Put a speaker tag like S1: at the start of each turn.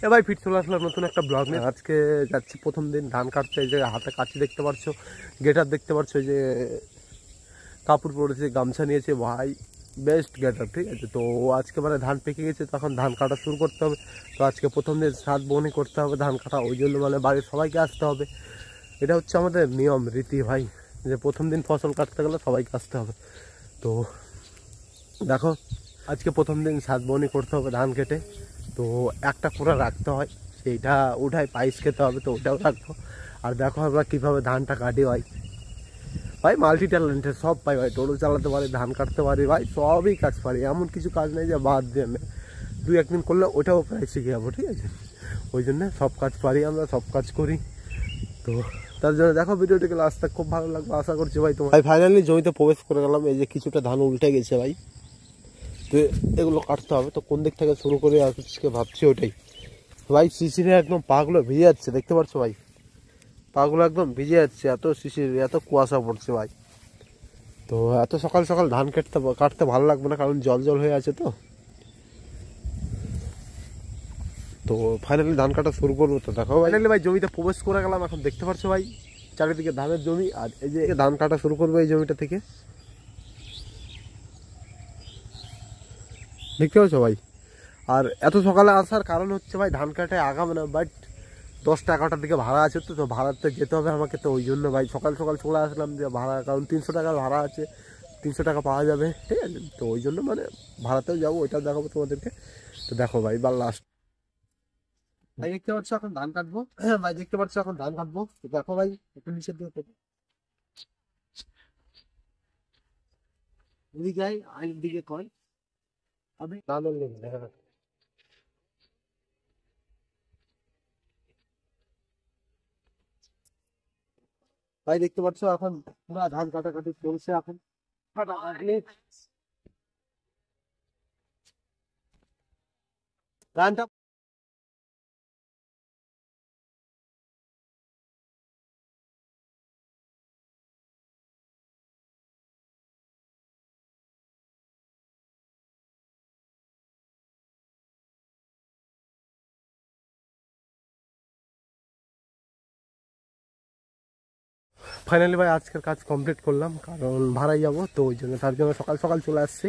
S1: এ ভাই ফিট চলে আসলাম নতুন একটা ব্লগ নিয়ে। আজকে যাচ্ছি প্রথম দিন ধান কাটতে। এই যে হাতে কাছি দেখতে পাচ্ছ, গেটার দেখতে পাচ্ছ, এই যে কাপড় পরেছে, গামছা নিয়েছে ভাই, বেস্ট গেটার, ঠিক আছে। তো আজকে মানে ধান পেকে গেছে, তখন ধান কাটা শুরু করতে হবে। তো আজকে প্রথম দিন সাত বনি করতে হবে ধান কাটা, ওই জন্য মানে বাড়ির সবাইকে আসতে হবে। এটা হচ্ছে আমাদের নিয়ম রীতি ভাই, যে প্রথম দিন ফসল কাটতে গেলে সবাইকে আসতে হবে। তো দেখো, আজকে প্রথম দিন সাত বনি করতে হবে ধান কেটে। তো একটা কোড়া রাখতে হয়, সেইটা উঠায় পাইস খেতে হবে, তো ওটাও রাখবো। আর দেখো আমরা কীভাবে ধানটা কাটি ভাই। ভাই মাল্টি ট্যালেন্টেড, সব পাই ভাই, টোটো চালাতে পারি, ধান কাটতে পারি ভাই, সবই কাজ পারি। এমন কিছু কাজ নেই যে বাদ দিয়ে নেই, দুই একদিন করলে ওটাও প্রায় শিখে যাবো, ঠিক আছে। ওই জন্যে সব কাজ পারি, আমরা সব কাজ করি। তো তার জন্য দেখো ভিডিওটিকে লাস্ট তক খুব ভালো লাগবে আশা করছি ভাই তোমার। ভাই ফাইনালি জমিতে প্রবেশ করে গেলাম, এই যে কিছুটা ধান উল্টে গেছে ভাই, তো এগুলো কাটতে হবে। তো কোন দিক থেকে শুরু করে আজকে ভাবছি ওটাই ভাই। শিশিরে একদম পাগুলো ভিজে যাচ্ছে, দেখতে পাচ্ছ ভাই, পাগুলো একদম ভিজে যাচ্ছে, এত শিশির, এত কুয়াশা পড়ছে ভাই। তো এত সকাল সকাল ধান কাটতে ভালো লাগবে না, কারণ জল জল হয়ে আছে। তো তো ফাইনালি ধান কাটা শুরু করবো। তো দেখো ফাইনালি ভাই জমিতে প্রবেশ করে গেলাম, এখন দেখতে পাচ্ছ ভাই চারিদিকে ধানের জমি, আর এই যে ধান কাটা শুরু করবো এই জমিটা থেকে, দেখতে পাচ্ছ ভাই। আর এত সকালে আসার কারণ হচ্ছে ভাই, ধান কাটায় আগাবে না, বাট 10টা 11টার দিকে ভাড়া আছে, তো তো ভাড়াতে যেতে হবে আমাকে। তো ওই জন্য ভাই সকাল সকাল চলে আসলাম, যে ভাড়া, কারণ 300 টাকা ভাড়া আছে, 300 টাকা পাওয়া যাবে, ঠিক আছে। তো ওই জন্য মানে ভাড়াতেও যাবো, ওইটাও দেখাবো তোমাদেরকে। তো দেখো ভাই বা লাস্ট ভাই দেখতে পাচ্ছ এখন ধান কাটবো। হ্যাঁ ভাই দেখতে পাচ্ছ এখন ধান কাটবো। তো দেখো ভাই একটু নিচের দিকে এদিকে যাই, আইনের দিকে কয় আমি না ধরলে ভাই দেখতে পাচ্ছ এখন পুরা ধান কাটাকাটি চলছে এখন। ধানটা ফাইনালি ভাই আজকের কাজ কমপ্লিট করলাম, কারণ ভাড়াই যাবো, তো ওই জন্য তার জন্য সকাল সকাল চলে আসছি।